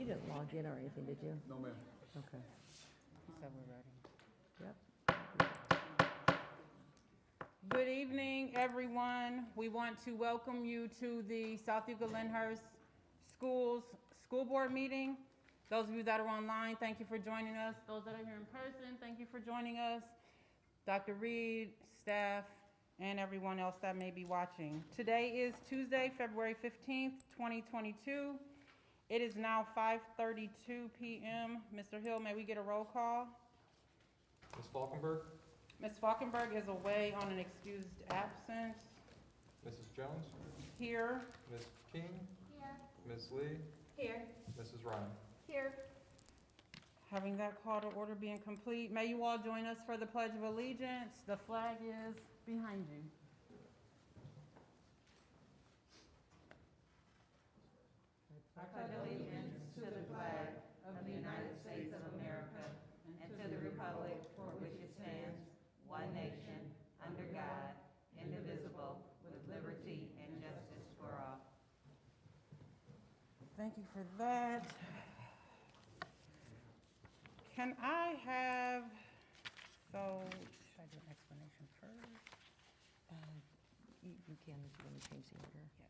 didn't log in or anything, did you? No, ma'am. Okay. So we're ready. Yep. Good evening, everyone. We want to welcome you to the South Euclid-Lyndhurst Schools School Board meeting. Those of you that are online, thank you for joining us. Those that are here in person, thank you for joining us. Dr. Reed, staff, and everyone else that may be watching. Today is Tuesday, February 15th, 2022. It is now 5:32 p.m. Mr. Hill, may we get a roll call? Ms. Falkenberg, Ms. Falkenberg is away on an excused absence. Mrs. Jones, Here. Ms. King, Here. Ms. Lee, Here. Mrs. Ryan. Here. Having that call to order being complete, may you all join us for the Pledge of Allegiance. The flag is behind you. I pledge allegiance to the flag of the United States of America and to the republic for which it stands, one nation, under God, indivisible, with liberty and justice for all. Thank you for that. Can I have, should I do an explanation first? You can if you want to change the order. Yes.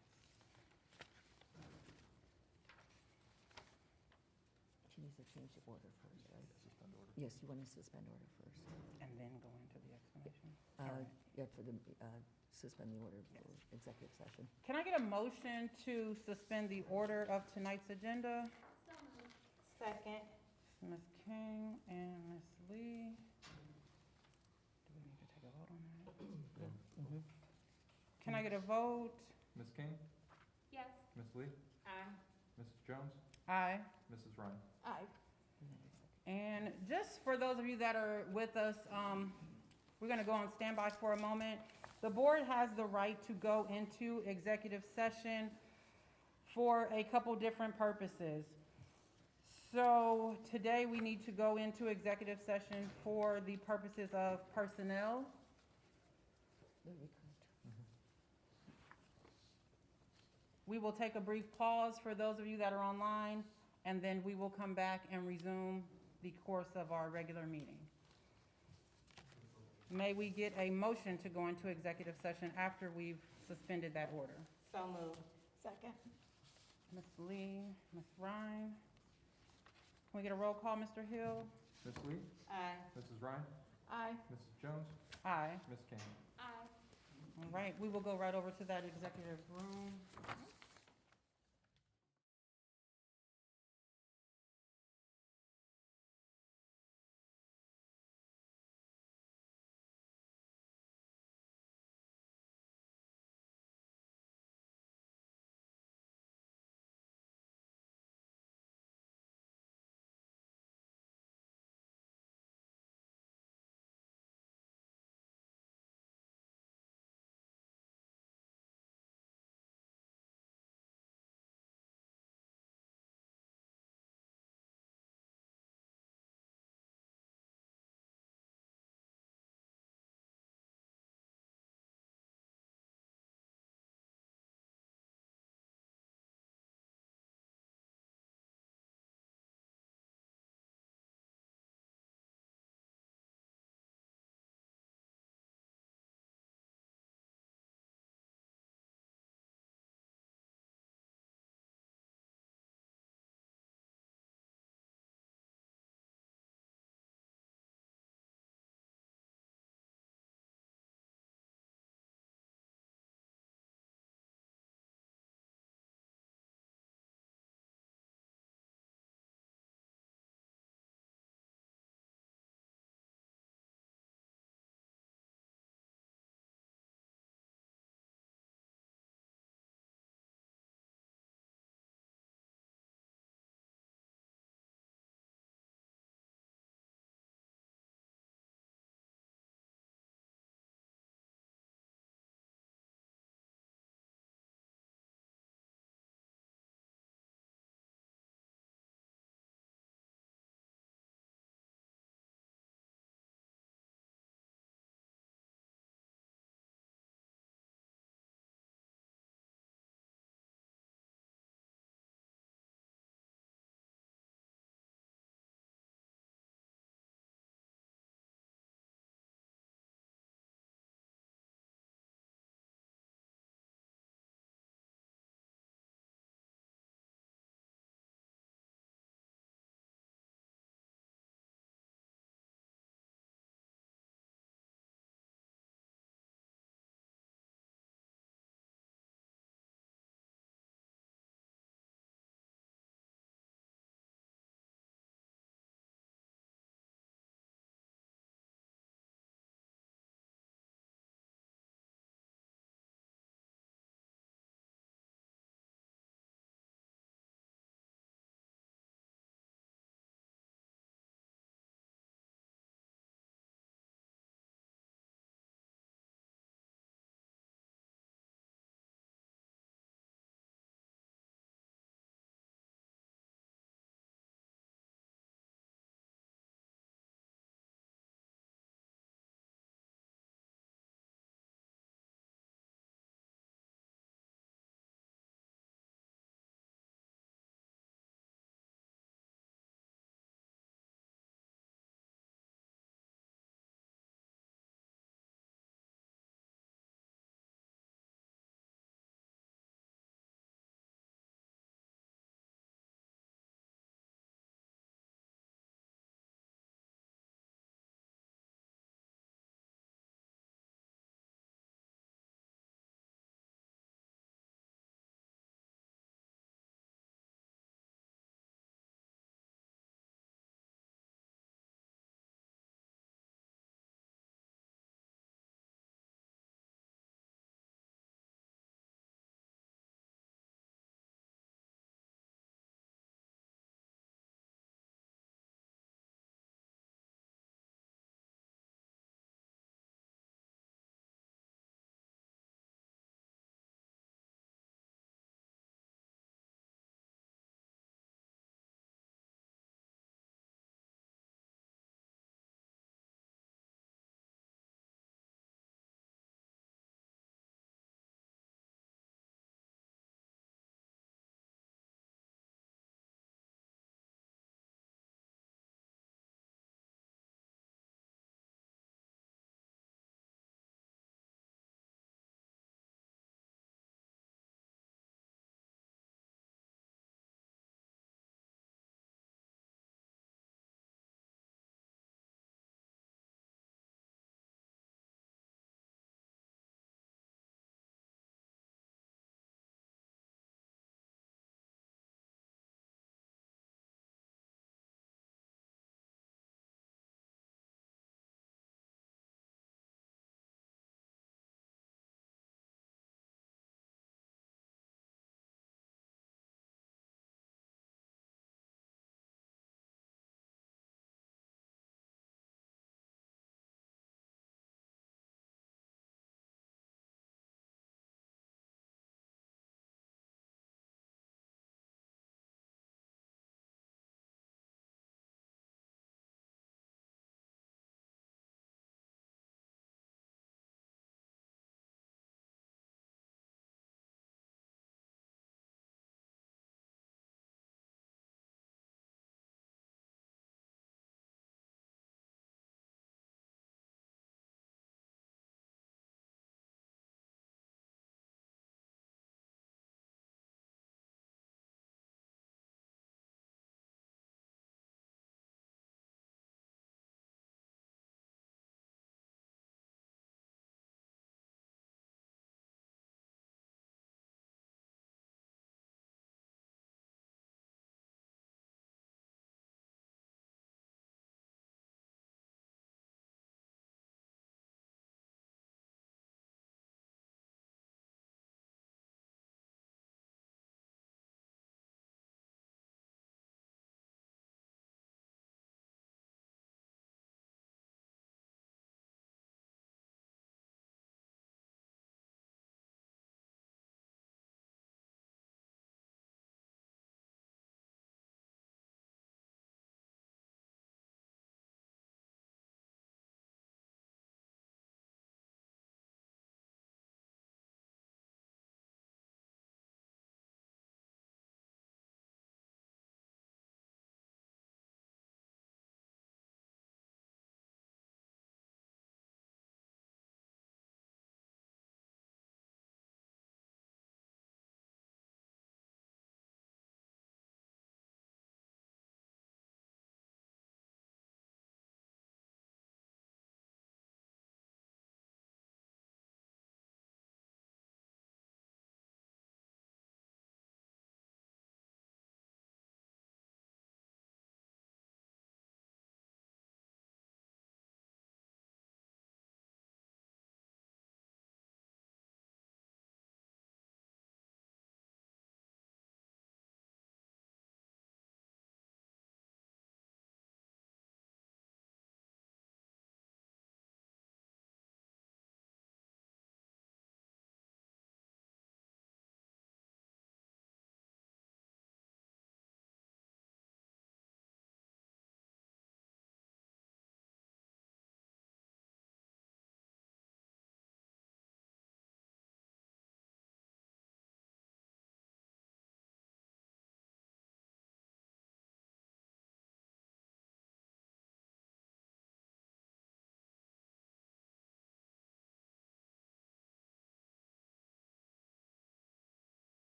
She needs to change the order first, right? Yes, you want to suspend order first. And then go into the explanation? All right. Yeah, for the, suspend the order for executive session. Can I get a motion to suspend the order of tonight's agenda? Second. Ms. King and Ms. Lee. Do we need to take a vote on that? Can I get a vote? Ms. King, Yes. Ms. Lee, Aye. Mrs. Jones, Aye. Mrs. Ryan. Aye. And just for those of you that are with us, we're going to go on standby for a moment. The board has the right to go into executive session for a couple different purposes. So today we need to go into executive session for the purposes of personnel. Very correct. We will take a brief pause for those of you that are online, and then we will come back and resume the course of our regular meeting. May we get a motion to go into executive session after we've suspended that order? So moved. Second. Ms. Lee, Ms. Ryan. Can we get a roll call, Mr. Hill? Ms. Lee, Aye. Mrs. Ryan, Aye. Mrs. Jones, Aye. Ms. King. Aye. All right, we will go right over to that executive room.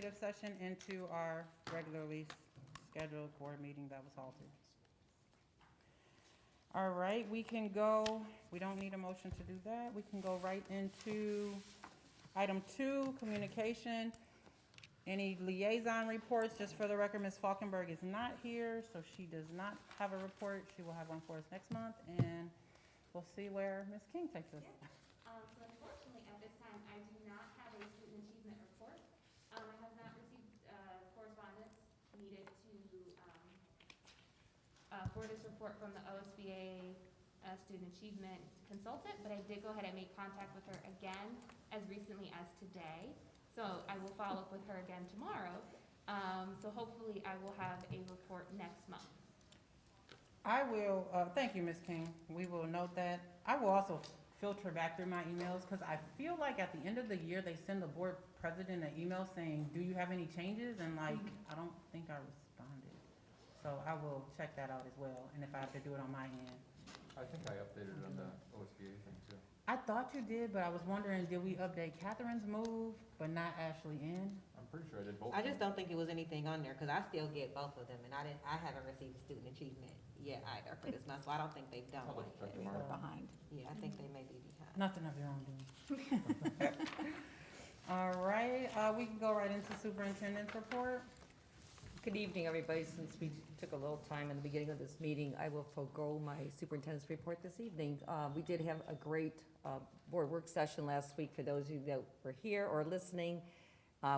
executive session into our regularly scheduled board meeting that was halted. All right, we can go, we don't need a motion to do that. We can go right into item 2, communication. Any liaison reports? Just for the record, Ms. Falkenberg is not here, so she does not have a report. She will have one for us next month, and we'll see where Ms. King takes us. So unfortunately, at this time, I do not have a student achievement report. I have not received correspondence needed to for this report from the OSBA student achievement consultant, but I did go ahead and make contact with her again as recently as today. So I will follow up with her again tomorrow. So hopefully I will have a report next month. I will, thank you, Ms. King. We will note that. I will also filter back through my emails, because I feel like at the end of the year, they send the board president an email saying, do you have any changes? And like, I don't think I responded. So I will check that out as well, and if I have to do it on my end. I think I updated it on the OSBA thing too. I thought you did, but I was wondering, did we update Catherine's move, but not Ashley in? I'm pretty sure I did both. I just don't think it was anything on there, because I still get both of them, and I haven't received a student achievement yet either for this month, so I don't think they've done I'll one double check yet. tomorrow. Behind. Yeah, I think they may be behind. Nothing of your own doing. All right, we can go right into superintendent's report. Good evening, everybody. Since we took a little time in the beginning of this meeting, I will forego my superintendent's report this evening. We did have a great board work session last week for those of you that were here or listening,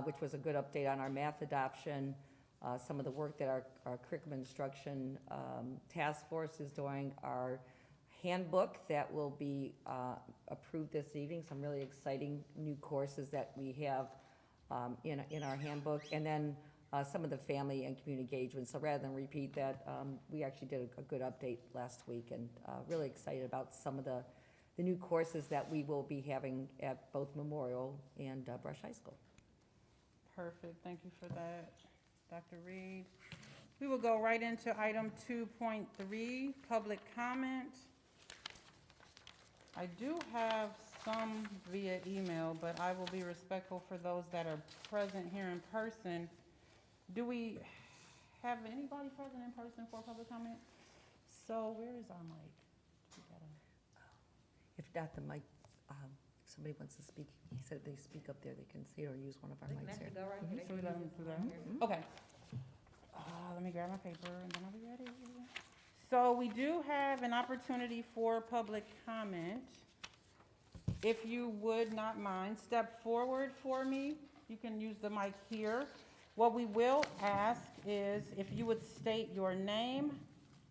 which was a good update on our math adoption, some of the work that our curriculum instruction task force is doing, our handbook that will be approved this evening, some really exciting new courses that we have in our handbook, and then some of the family and community engagement. So rather than repeat that, we actually did a good update last week, and really excited about some of the new courses that we will be having at both Memorial and Brush High School. Perfect, thank you for that, Dr. Reed. We will go right into item 2.3, public comment. I do have some via email, but I will be respectful for those that are present here in person. Do we have anybody present in person for public comment? So where is our mic? We gotta- If not, the mic, if somebody wants to speak, he said if they speak up there, they can see it or use one of our mics here. Should we let them do that? Okay. Let me grab my paper and then I'll be ready. So we do have an opportunity for public comment. If you would not mind, step forward for me. You can use the mic here. What we will ask is if you would state your name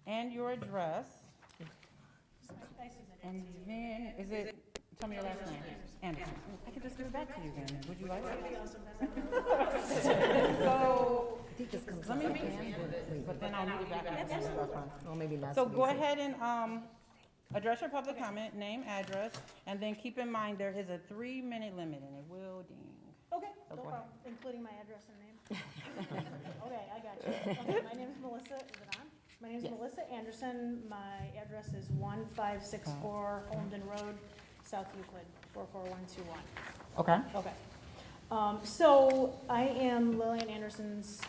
and your address. And then, tell me your last name. Anderson. I could just give it back to you then. Would you like it? So, I think this comes let me, up. but then I'll need it back. Well, maybe not. So go ahead and address your public comment, name, address, and then keep in mind there is a 3-minute limit and it will ding. Okay, So no go ahead. problem, including my address and name. Okay, I got you. Okay, my name is Melissa, is it on? My name is Yes. Melissa Anderson, my address is 1564 Holmden Road, South Euclid, 44121. Okay. Okay. So I am Lillian Anderson's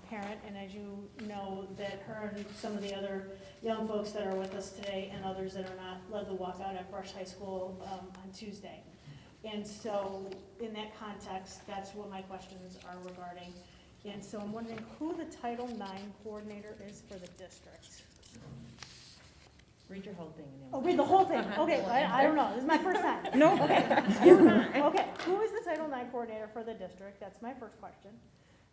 parent, and as you know, that her and some of the other young folks that are with us today and others that are not led the walkout at Brush High School on Tuesday. And so in that context, that's what my questions are regarding. And so I'm wondering who the Title IX coordinator is for the district. Read your whole thing and then. Oh, read the whole thing. Okay, I don't know. This is my first time. No. Okay. Okay, who is the Title IX coordinator for the district? That's my first question.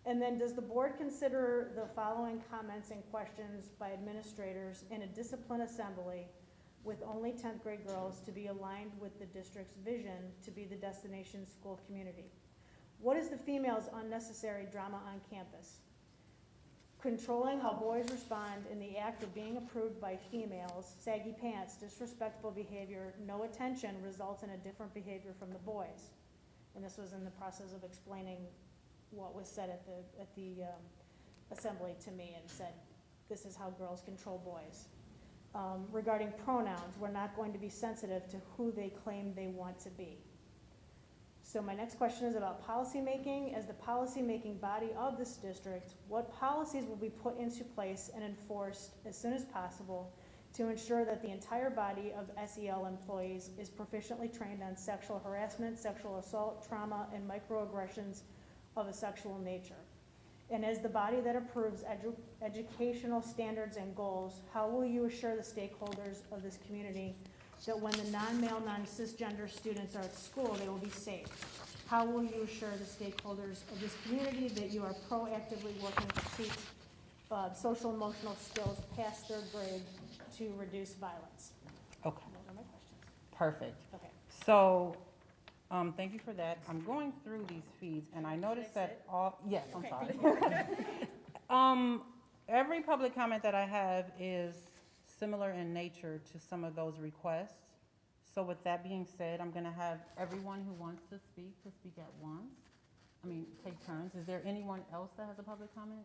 And then does the board consider the following comments and questions by administrators in a discipline assembly with only 10th grade girls to be aligned with the district's vision to be the destination school community? What is the females' unnecessary drama on campus? Controlling how boys respond in the act of being approved by females, saggy pants, disrespectful behavior, no attention results in a different behavior from the boys. And this was in the process of explaining what was said at the assembly to me, and said, this is how girls control boys. Regarding pronouns, we're not going to be sensitive to who they claim they want to be. So my next question is about policymaking. As the policymaking body of this district, what policies will be put into place and enforced as soon as possible to ensure that the entire body of SEL employees is proficiently trained on sexual harassment, sexual assault, trauma, and microaggressions of a sexual nature? And as the body that approves educational standards and goals, how will you assure the stakeholders of this community that when the non-male, non-cisgender students are at school, they will be safe? How will you assure the stakeholders of this community that you are proactively working to teach social emotional skills past third grade to reduce violence? Okay, Those are my questions. perfect. Okay. So, thank you for that. I'm going through these feeds, and I noticed that all, yes, I'm sorry. Every public comment that I have is similar in nature to some of those requests. So with that being said, I'm gonna have everyone who wants to speak at once. I mean, take turns. Is there anyone else that has a public comment?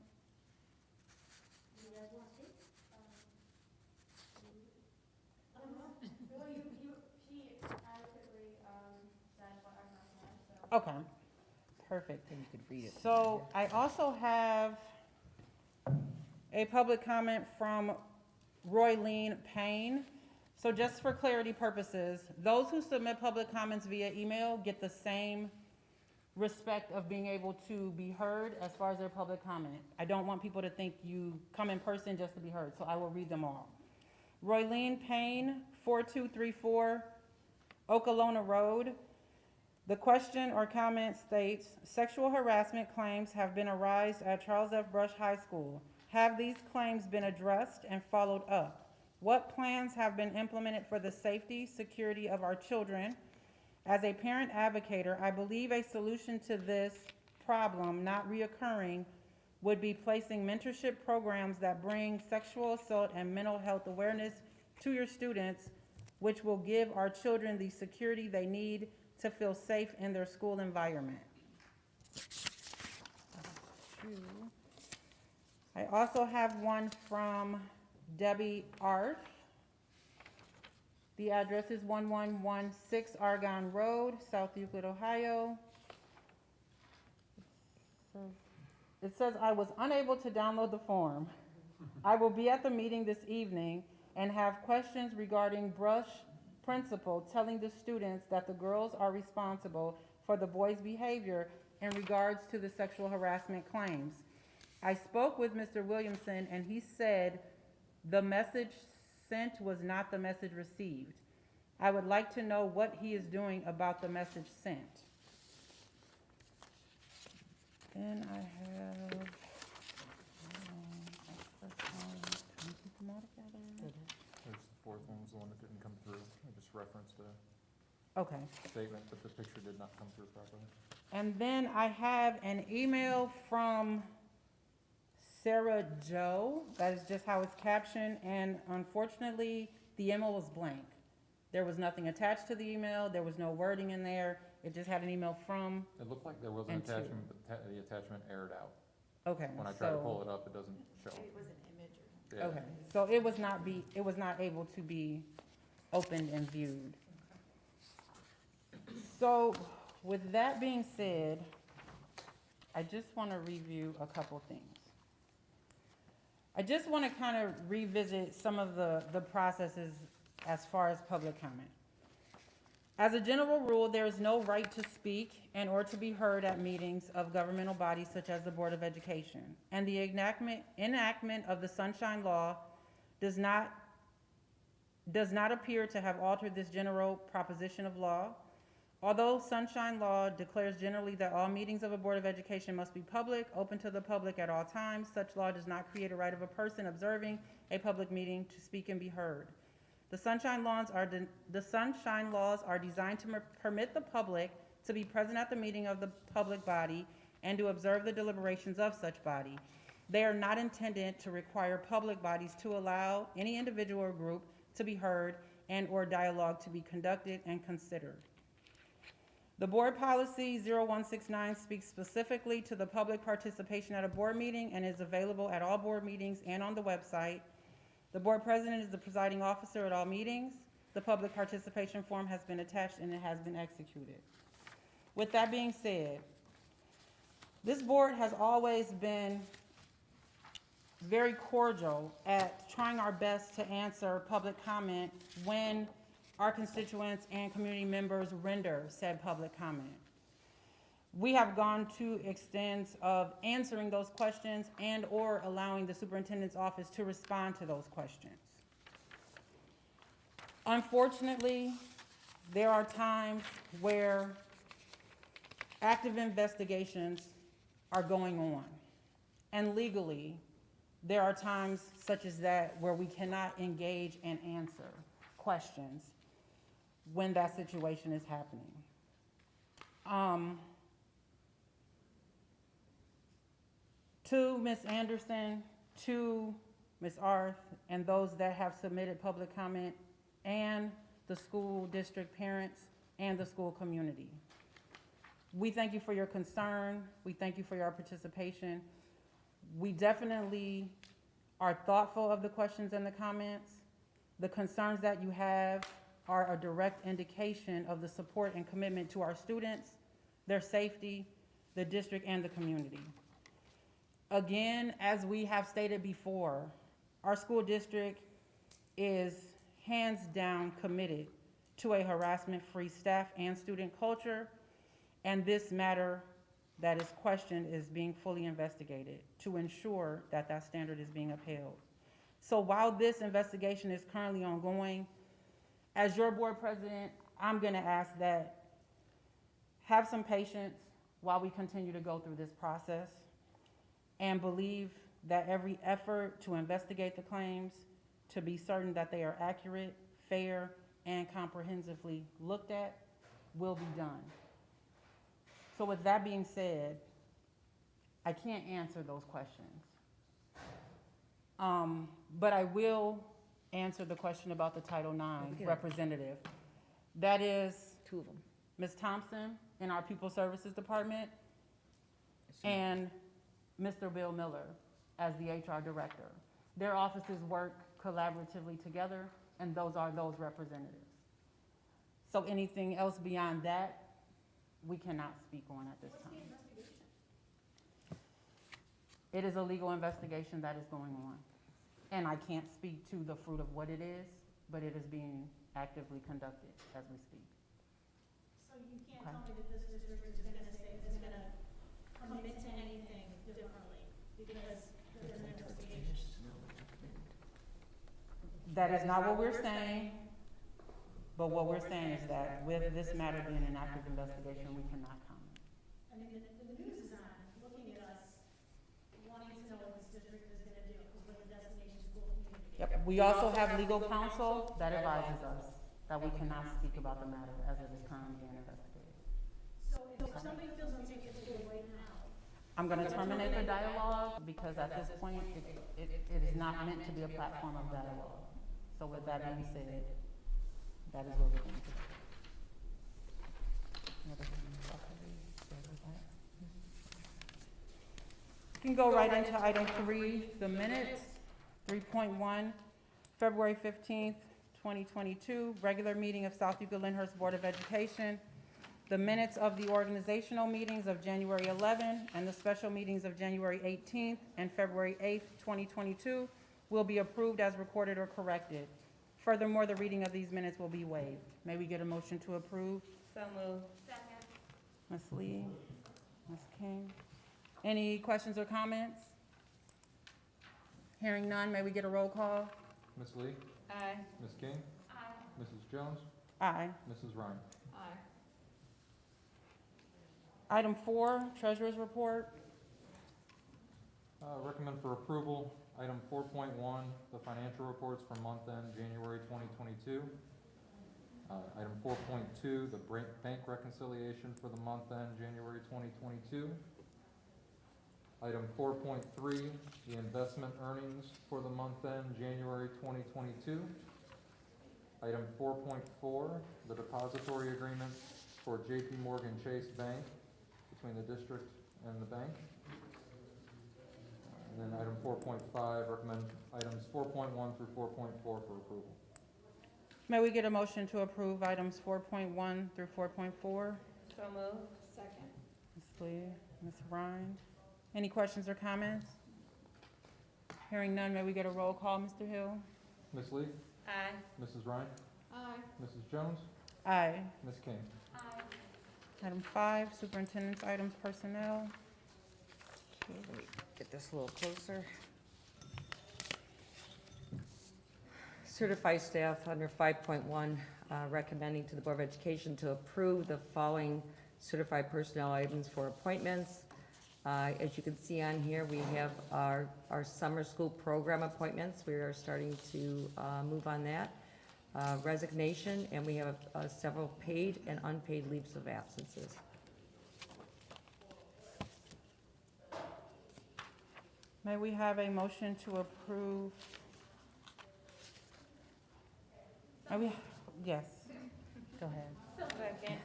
Okay, perfect. Then you could read it. So I also have a public comment from Roylene Payne. So just for clarity purposes, those who submit public comments via email get the same respect of being able to be heard as far as their public comment. I don't want people to think you come in person just to be heard, so I will read them all. Roylene Payne, 4234 Okolona Road. The question or comment states, sexual harassment claims have been arised at Charles F. Brush High School. Have these claims been addressed and followed up? What plans have been implemented for the safety, security of our children? As a parent advocator, I believe a solution to this problem not reoccurring would be placing mentorship programs that bring sexual assault and mental health awareness to your students, which will give our children the security they need to feel safe in their school environment. I also have one from Debbie Arth. The address is 1116 Argonne Road, South Euclid, Ohio. It says, I was unable to download the form. I will be at the meeting this evening and have questions regarding Brush principal telling the students that the girls are responsible for the boys' behavior in regards to the sexual harassment claims. I spoke with Mr. Williamson and he said the message sent was not the message received. I would like to know what he is doing about the message sent. Then I have, can you keep them all together? There's the fourth one was the one that didn't come through. I just referenced a Okay. statement, but the picture did not come through properly. And then I have an email from Sarah Joe. That is just how it's captioned. And unfortunately, the email was blank. There was nothing attached to the email. There was no wording in there. It just had an email from. It looked like there was an And to. attachment, but the attachment aired out. Okay. When I tried to pull it up, it doesn't show. It was an image or Yeah. Okay. So it was not able to be opened and viewed. So with that being said, I just want to review a couple things. I just want to kind of revisit some of the processes as far as public comment. As a general rule, there is no right to speak and or to be heard at meetings of governmental bodies such as the Board of Education. And the enactment of the Sunshine Law does not appear to have altered this general proposition of law. Although Sunshine Law declares generally that all meetings of a Board of Education must be public, open to the public at all times, such law does not create a right of a person observing a public meeting to speak and be heard. The Sunshine Laws are designed to permit the public to be present at the meeting of the public body and to observe the deliberations of such body. They are not intended to require public bodies to allow any individual or group to be heard and or dialogue to be conducted and considered. The Board Policy 0169 speaks specifically to the public participation at a board meeting and is available at all board meetings and on the website. The board president is the presiding officer at all meetings. The public participation form has been attached and it has been executed. With that being said, this board has always been very cordial at trying our best to answer public comment when our constituents and community members render said public comment. We have gone to extents of answering those questions and or allowing the superintendent's office to respond to those questions. Unfortunately, there are times where active investigations are going on. And legally, there are times such as that where we cannot engage and answer questions when that situation is happening. To Ms. Anderson, to Ms. Arth, and those that have submitted public comment, and the school district parents and the school community. We thank you for your concern. We thank you for your participation. We definitely are thoughtful of the questions and the comments. The concerns that you have are a direct indication of the support and commitment to our students, their safety, the district, and the community. Again, as we have stated before, our school district is hands down committed to a harassment-free staff and student culture, and this matter that is questioned is being fully investigated to ensure that that standard is being upheld. So while this investigation is currently ongoing, as your board president, I'm gonna ask that have some patience while we continue to go through this process, and believe that every effort to investigate the claims, to be certain that they are accurate, fair, and comprehensively looked at, will be done. So with that being said, I can't answer those questions. But I will answer the question about the Title IX representative. That is Two of them. Ms. Thompson in our People Services Department and Mr. Bill Miller as the HR director. Their offices work collaboratively together, and those are those representatives. So anything else beyond that, we cannot speak on at this time. It is a legal investigation that is going on, and I can't speak to the fruit of what it is, but it is being actively conducted as we speak. So you can't tell me that this district is gonna commit to anything differently because there's an investigation? That is not what we're saying, but what we're saying is that with this matter being an active investigation, we cannot comment. I mean, the news is on, looking at us, wanting to know what this district is gonna do, because we're the destination school community. Yep, we also have legal counsel that advises us that we cannot speak about the matter as it is currently being investigated. So if somebody feels unsafe at school right now, I'm gonna terminate the dialogue because at this point, it is not meant to be a platform of dialogue. So with that being said, that is what we're going to do. We can go right into item 3, the minutes. 3.1, February 15th, 2022, regular meeting of South Yuba Lyndhurst Board of Education. The minutes of the organizational meetings of January 11 and the special meetings of January 18th and February 8th, 2022 will be approved as recorded or corrected. Furthermore, the reading of these minutes will be waived. May we get a motion to approve? So moved. Second. Ms. Lee, Ms. King. Any questions or comments? Hearing none, may we get a roll call? Ms. Lee, Aye. Ms. King, Aye. Mrs. Jones, Aye. Mrs. Ryan. Aye. Item 4, Treasurer's Report. Recommend for approval, item 4.1, the financial reports for month end January 2022. Item 4.2, the bank reconciliation for the month end January 2022. Item 4.3, the investment earnings for the month end January 2022. Item 4.4, the depository agreement for J.P. Morgan Chase Bank between the district and the bank. And then item 4.5, recommend items 4.1 through 4.4 for approval. May we get a motion to approve items 4.1 through 4.4? So moved. Lee, Ms. Ryan. Any questions or comments? Hearing none, may we get a roll call, Mr. Hill? Ms. Lee, Aye. Mrs. Ryan, Aye. Mrs. Jones, Aye. Ms. King. Aye. Item 5, superintendent's items, personnel. Okay, let me get this a little closer. Certified staff under 5.1, recommending to the Board of Education to approve the following certified personnel items for appointments. As you can see on here, we have our summer school program appointments. We are starting to move on that. Resignation, and we have several paid and unpaid leaves of absences. May we have a motion to approve? Yes, go ahead. Second.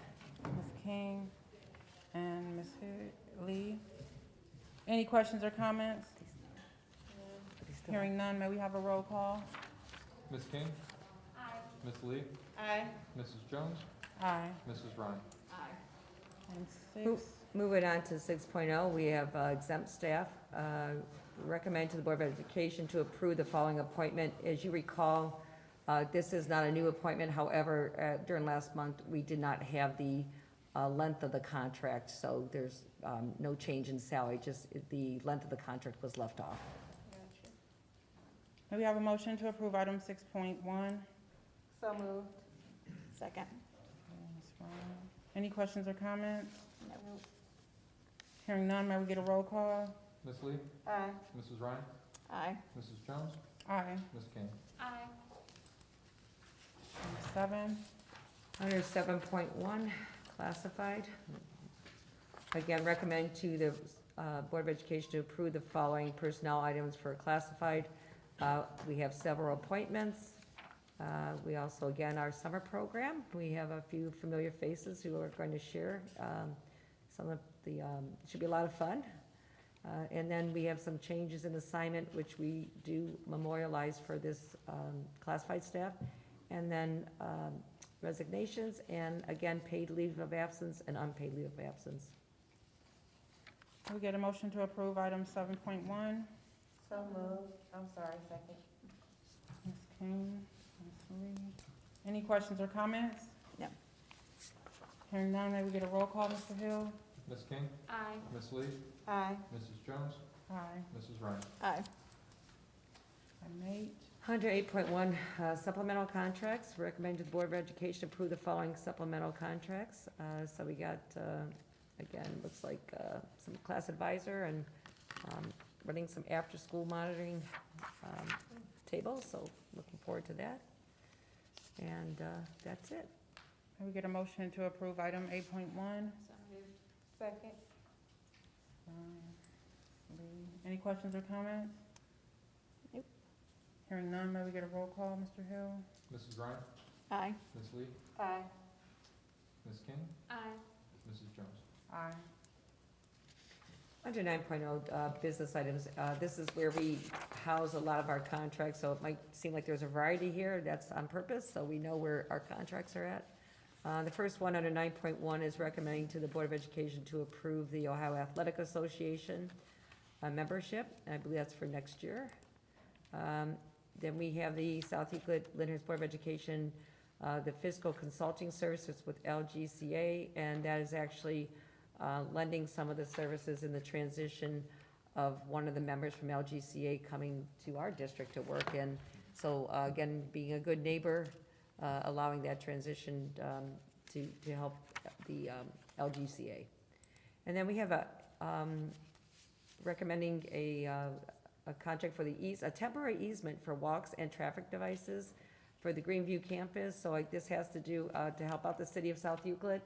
Ms. King and Ms. Lee. Any questions or comments? Hearing none, may we have a roll call? Ms. King, Aye. Ms. Lee, Aye. Mrs. Jones, Aye. Mrs. Ryan. Aye. Item 6, Moving on to 6.0, we have exempt staff. Recommend to the Board of Education to approve the following appointment. As you recall, this is not a new appointment. However, during last month, we did not have the length of the contract, so there's no change in salary, just the length of the contract was left off. may we have a motion to approve item 6.1? So moved. Second. Ms. Ryan. Any questions or comments? No. Hearing none, may we get a roll call? Ms. Lee, Aye. Mrs. Ryan, Aye. Mrs. Jones, Aye. Ms. King. Aye. Item 7, Under 7.1, classified. Again, recommend to the Board of Education to approve the following personnel items for classified. We have several appointments. We also, again, our summer program, we have a few familiar faces who are going to share some of the, should be a lot of fun. And then we have some changes in assignment, which we do memorialize for this classified staff. And then resignations, and again, paid leave of absence and unpaid leave of absence. may we get a motion to approve item 7.1? So moved. I'm sorry, second. Ms. King, Ms. Lee. Any questions or comments? No. Hearing none, may we get a roll call, Mr. Hill? Ms. King, Aye. Ms. Lee, Aye. Mrs. Jones, Aye. Mrs. Ryan. Aye. Item 8, Under 8.1, supplemental contracts, recommend to the Board of Education to approve the following supplemental contracts. So we got, again, looks like some class advisor and running some after-school monitoring tables, so looking forward to that. And that's it. may we get a motion to approve item 8.1? So moved. Second. Any questions or comments? Nope. Hearing none, may we get a roll call, Mr. Hill? Mrs. Ryan, Aye. Ms. Lee, Aye. Ms. King, Aye. Mrs. Jones. Aye. Under 9.0, business items, this is where we house a lot of our contracts, so it might seem like there's a variety here. That's on purpose, so we know where our contracts are at. The first one under 9.1 is recommending to the Board of Education to approve the Ohio Athletic Association membership. I believe that's for next year. Then we have the South Euclid Lyndhurst Board of Education, the fiscal consulting services with LGCA, and that is actually lending some of the services in the transition of one of the members from LGCA coming to our district to work in. So again, being a good neighbor, allowing that transition to help the LGCA. And then we have a recommending a contract for a temporary easement for walks and traffic devices for the Greenview campus. So this has to do to help out the city of South Euclid,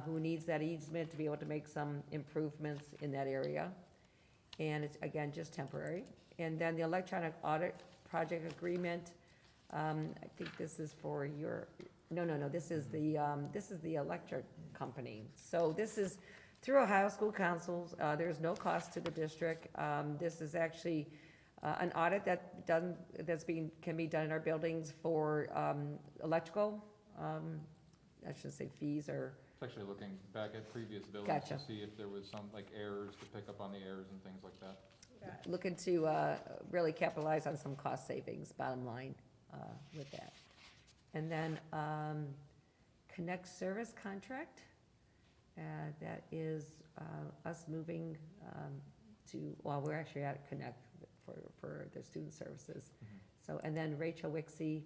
who needs that easement to be able to make some improvements in that area. And it's, again, just temporary. And then the electronic audit project agreement, I think this is for your, no, this is the electric company. So this is through Ohio School Councils. There's no cost to the district. This is actually an audit can be done in our buildings for electrical, I should say fees or It's actually looking back at previous billings Gotcha. to see if there was some, like, errors, to pick up on the errors and things like that. Looking to really capitalize on some cost savings, bottom line, with that. And then Connect Service Contract, that is us moving well, we're actually at Connect for the student services. So, and then Rachel Wixie,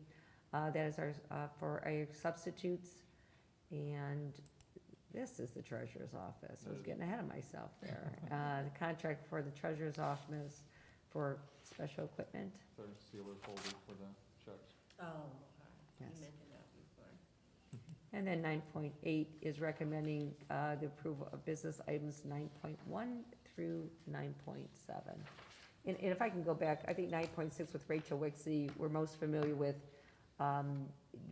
that is our, for our substitutes. And this is the treasurer's office. I was getting ahead of myself there. The contract for the treasurer's office for special equipment. Third sealer folder for the checks. Oh, okay. Yes. You mentioned that before. And then 9.8 is recommending the approval of business items 9.1 through 9.7. And if I can go back, I think 9.6 with Rachel Wixie, we're most familiar with,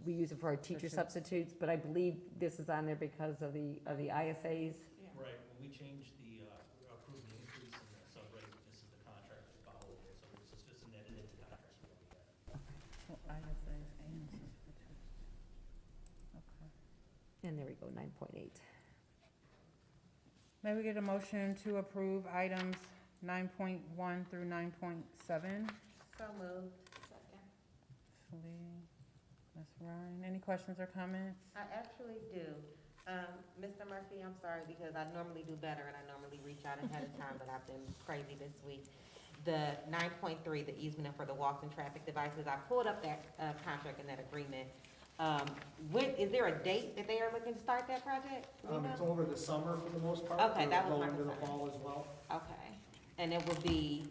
we use it for our teacher substitutes, but I believe this is on there because of the ISAs. Right, when we changed the, approved the increase in the subrate, this is the contract that followed it, so it's just netted into the contract. And there we go, 9.8. May we get a motion to approve items 9.1 through 9.7? So moved. Ms. Ryan, any questions or comments? I actually do. Mr. Murphy, I'm sorry, because I normally do better and I normally reach out ahead of time, but I've been crazy this week. The 9.3, the easement for the walks and traffic devices, I pulled up that contract and that agreement. Is there a date that they are looking to start that project? Do you know? It's over the summer for the most part. Okay, that was It'll my go into the concern. fall as well. Okay, and it will be,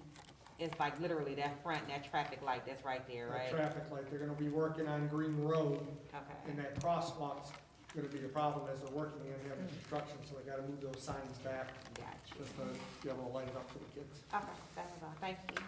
it's like literally that front, that traffic light that's right there, That right? traffic light, they're gonna be working on Green Road, and Okay, that crosswalk's gonna be a problem as they're working and having construction, so they gotta move those signs back, gotcha. just to be able to light it up for the kids. Okay, that was all, thank you.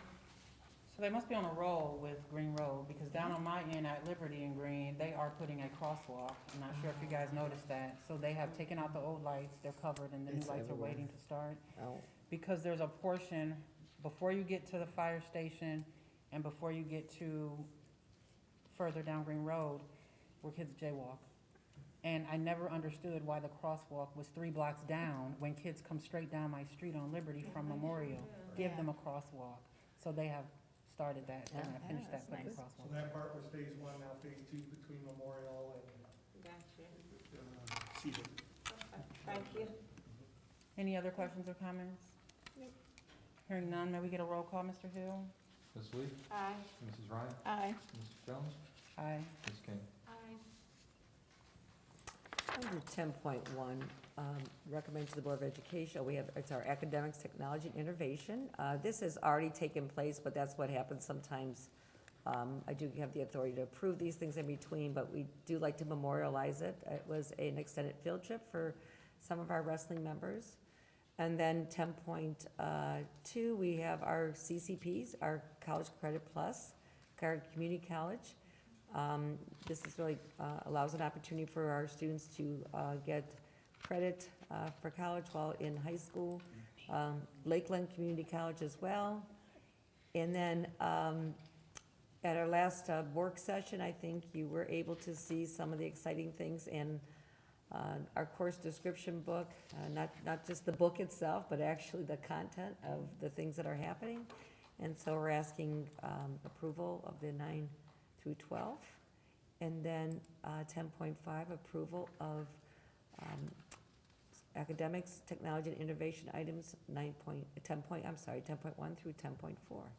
So they must be on a roll with Green Road, because down on my end at Liberty and Green, they are putting a crosswalk. I'm not sure if you guys noticed that. So they have taken out the old lights, they're covered, and the new It's lights are everywhere. waiting to start. Oh, Because there's a portion before you get to the fire station and before you get to further down Green Road, where kids jaywalk. And I never understood why the crosswalk was 3 blocks down when kids come straight down my street on Liberty from Memorial. Give them a crosswalk. So they have started that, they're gonna finish that, that's put the nice. So crosswalk. that part was phase one, now phase two between Memorial Gotcha. and, Cedar. Okay, thank you. Any other questions or comments? Hearing none, may we get a roll call, Mr. Hill? Ms. Lee, Aye. Mrs. Ryan, Aye. Mrs. Jones, Aye. Ms. King. under 10.1, recommend to the Board of Education, it's our academics, technology, and innovation. This has already taken place, but that's what happens sometimes. I do have the authority to approve these things in between, but we do like to memorialize it. It was an extended field trip for some of our wrestling members. And then 10.2, we have our CCPs, our College Credit Plus, our community college. This is really allows an opportunity for our students to get credit for college while in high school. Lakeland Community College as well. And then at our last work session, I think you were able to see some of the exciting things in our course description book, not just the book itself, but actually the content of the things that are happening. And so we're asking approval of the 9 through 12. And then 10.5, approval of academics, technology, and innovation items, 10.1 through 10.4.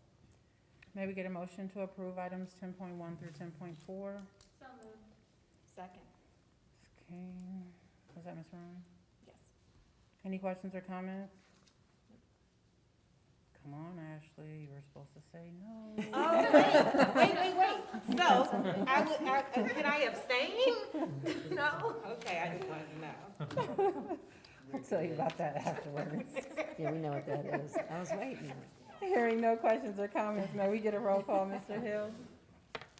May we get a motion to approve items 10.1 through 10.4? So moved. Second. Okay, was that Ms. Ryan? Yes. Any questions or comments? Come on, Ashley, you were supposed to say no. Oh, wait. So, can I abstain? No? Okay, I just wanted to know. I'll tell you about that afterwards. Yeah, we know what that is. I was waiting. Hearing no questions or comments, may we get a roll call, Mr. Hill?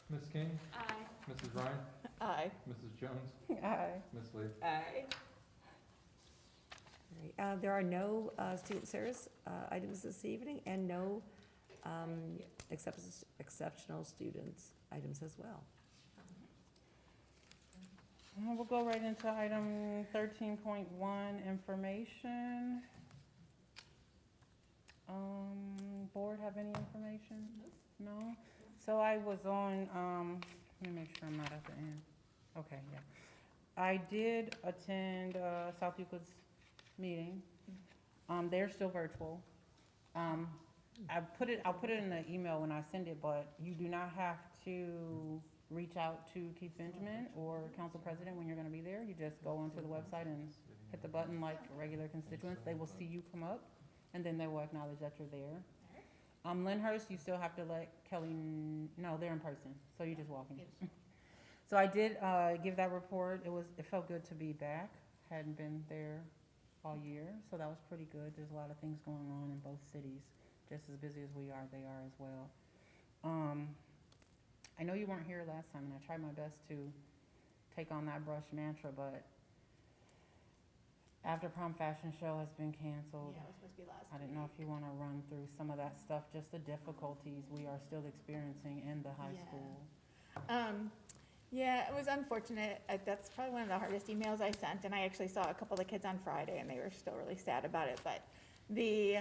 Ms. King, Aye. Mrs. Ryan, Aye. Mrs. Jones, Aye. Ms. Lee. Aye. Right, there are no student service items this evening, and no exceptional students items as well. We'll go right into item 13.1, information. Board have any information? No? So I was on, let me make sure I'm not at the end. Okay, yeah. I did attend South Euclid's meeting. They're still virtual. I'll put it in the email when I send it, but you do not have to reach out to Keith Benjamin or Council President when you're gonna be there. You just go onto the website and hit the button like regular constituents. They will see you come up, and then they will acknowledge that you're there. Lyndhurst, you still have to let Kelly, no, they're in person, so you just walk in. So I did give that report. It felt good to be back. Hadn't been there all year, so that was pretty good. There's a lot of things going on in both cities. Just as busy as we are, they are as well. I know you weren't here last time, and I tried my best to take on that brush mantra, but after prom fashion show has been canceled. Yeah, it was supposed to be last I didn't know if you want to run through some of that stuff, just the difficulties we are still experiencing in the high Yeah. school. Yeah, it was unfortunate. That's probably one of the hardest emails I sent, and I actually saw a couple of the kids on Friday, and they were still really sad about it. But we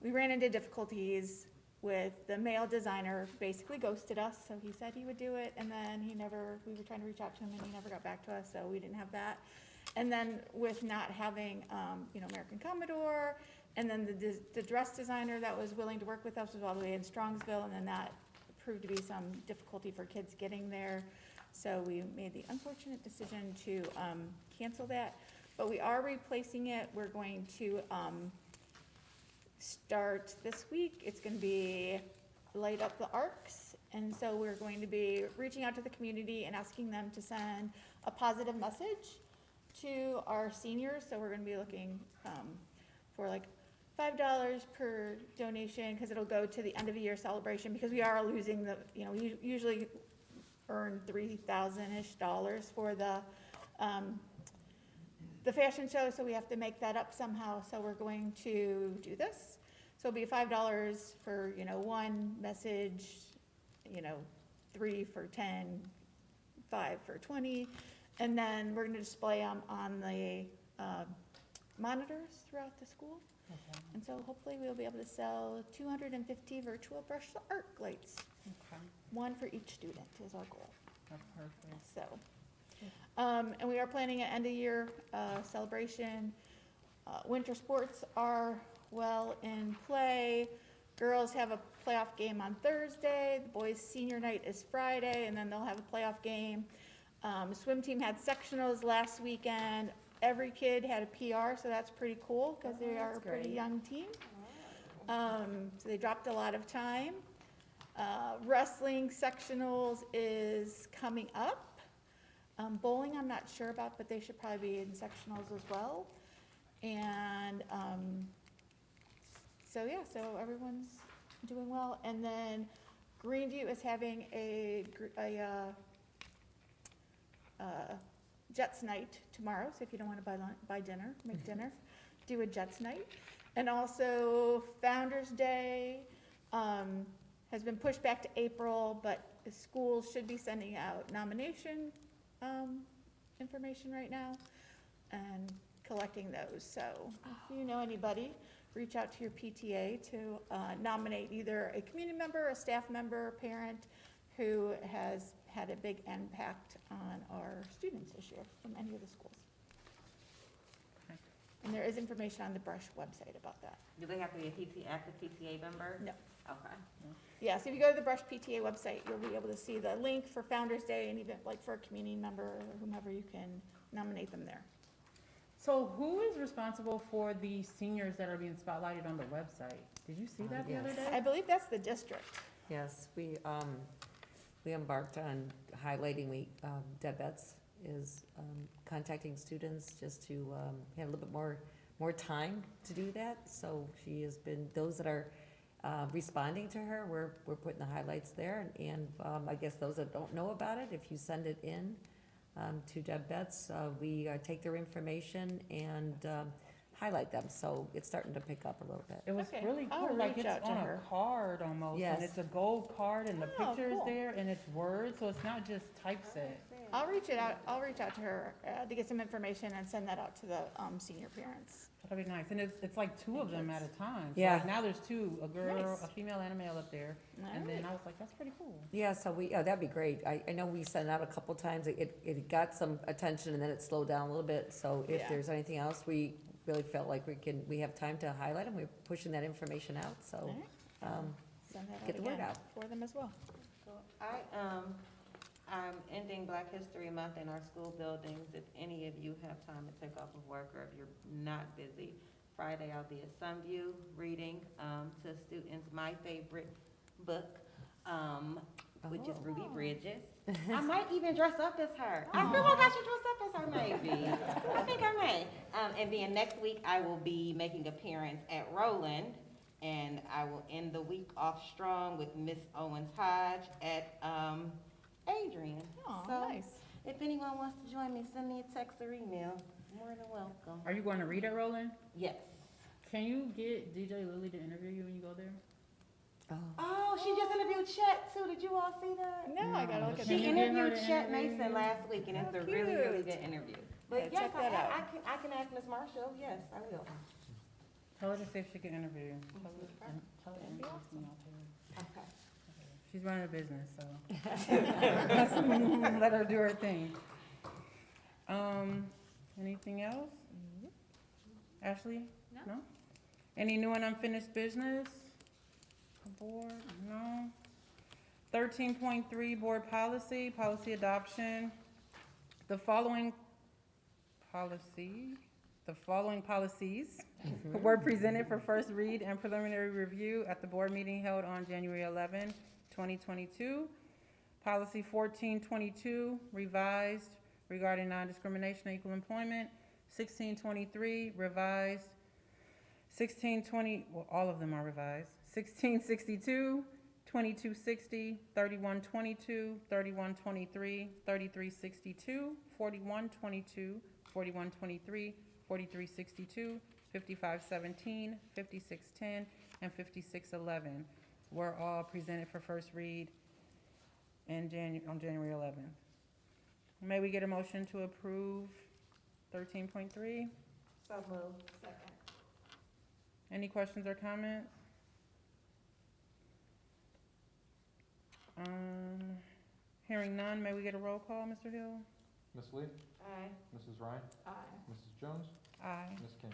ran into difficulties with the male designer, basically ghosted us. So he said he would do it, and then we were trying to reach out to him, and he never got back to us, so we didn't have that. And then with not having, American Commodore, and then the dress designer that was willing to work with us was all the way in Strongsville, and then that proved to be some difficulty for kids getting there. So we made the unfortunate decision to cancel that. But we are replacing it. We're going to start this week. It's going to be Light Up the Arcs. And so we're going to be reaching out to the community and asking them to send a positive message to our seniors. So we're going to be looking for like $5 per donation, because it'll go to the end of the year celebration, because we are losing we usually earn $3,000-ish for the fashion show, so we have to make that up somehow. So we're going to do this. So it'll be $5 for, one message, 3 for 10, 5 for 20, and then we're gonna display them on the monitors throughout the school. Okay. And so hopefully we'll be able to sell 250 virtual brush arc lights, Okay, one for each student is our goal. that's perfect. So, and we are planning an end-of-year celebration. Winter sports are well in play. Girls have a playoff game on Thursday. The boys' senior night is Friday, and then they'll have a playoff game. Swim team had sectionals last weekend. Every kid had a PR, so that's pretty cool, because they are a pretty young team. So they dropped a lot of time. Wrestling sectionals is coming up. Bowling, I'm not sure about, but they should probably be in sectionals as well. And so everyone's doing well. And then Greenview is having a Jets night tomorrow. So if you don't want to buy dinner, make dinner, do a Jets night. And also Founder's Day has been pushed back to April, but the schools should be sending out nomination information right now and collecting those. So if you know anybody, reach out to your PTA to nominate either a community member, a staff member, a parent who has had a big impact on our students this year from any of the schools. Okay. And there is information on the Brush website about that. Do they have to be a active PTA member? No. Okay. Yeah, so if you go to the Brush PTA website, you'll be able to see the link for Founder's Day, and even like for a community member or whomever, you can nominate them there. So who is responsible for the seniors that are being spotlighted on the website? Did you see that the other Yes. day? I believe that's the district. Yes, we embarked on highlighting, Deb Betts is contacting students just to have a little bit more time to do that. So she has been, those that are responding to her, we're putting the highlights there. And I guess those that don't know about it, if you send it in to Deb Betts, we take their information and highlight them, so it's starting to pick up a little bit. It was Okay, really I'll cool, like reach it's out to on a her. card almost, Yes. and it's a gold card and the Oh, picture is cool. there and it's words, so it's not just typeset. I'll reach out to her to get some information and send that out to the senior parents. That'd be nice, and it's like two of them at a time. So Yeah. like now there's two, a girl, Nice. a female and a male up there, and then Alright. I was like, that's pretty cool. Yeah, so that'd be great. I know we sent it out a couple times, it got some attention and then it slowed down a little bit, so if Yeah. there's anything else, we really felt like we have time to highlight them, we're pushing that information out, so, Alright. Send that out get the word again out. for them as well. So I'm ending Black History Month in our school buildings. If any of you have time to take off of work or if you're not busy, Friday I'll be at Sunview reading to students my favorite book, which is Ruby Bridges. I might even dress up as her. I feel like I should dress up as her maybe. I think I may. And then next week I will be making appearance at Roland. And I will end the week off strong with Miss Owens Hodge at Adrian. Oh, So, nice. if anyone wants to join me, send me a text or email. More than welcome. Are you going to read it, Roland? Yes. Can you get DJ Lily to interview you when you go there? Oh, she just interviewed Chet too. Did you all see that? No, I gotta look at Can She you that. get her interviewed to Chet interview Mason you? last week, and it's Oh, a really, really cute. good interview. Yeah, But yes, check that out. I can ask Miss Marshall. Yes, I will. Tell her to see if she can interview you. Tell her, Okay. and tell her to That'd be introduce me, I'll tell her. Okay. She's running a business, so. Let her do her thing. Anything else? Ashley? No. Any new and unfinished business? Board, no. 13.3, board policy adoption. The following policies were presented for first read and preliminary review at the board meeting held on January 11, 2022. Policy 1422, revised regarding non-discrimination and equal employment. 1623, revised. 1620, well, all of them are revised. 1662, 2260, 3122, 3123, 3362, 4122, 4123, 4362, 5517, 5610, and 5611 were all presented for first read on January 11th. May we get a motion to approve 13.3? So moved. Second. Any questions or comments? Hearing none, may we get a roll call, Mr. Hill? Ms. Lee, Aye. Mrs. Ryan, Aye. Mrs. Jones, Aye. Ms. King.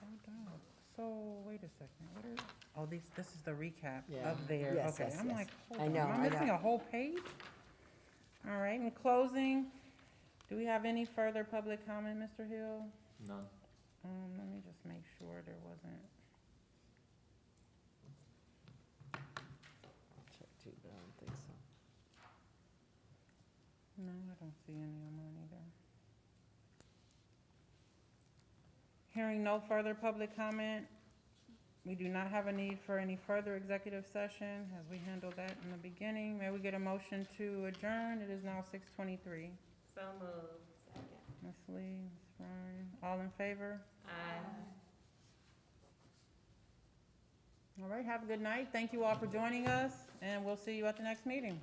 Hold on. So, wait a second, what are, oh, this is the recap Yeah. of there, Yes, okay, yes, I'm yes. like, hold I on, know, am I I know. missing a whole page? All right, in closing, do we have any further public comment, Mr. Hill? None. Let me just make sure there wasn't. Check too, but I don't think so. No, I don't see any on mine either. Hearing no further public comment, we do not have a need for any further executive session, as we handled that in the beginning. May we get a motion to adjourn? It is now 6:23. So moved. Second. Ms. Lee, Ms. Ryan, all in favor? Aye. All right, have a good night. Thank you all for joining us, and we'll see you at the next meeting.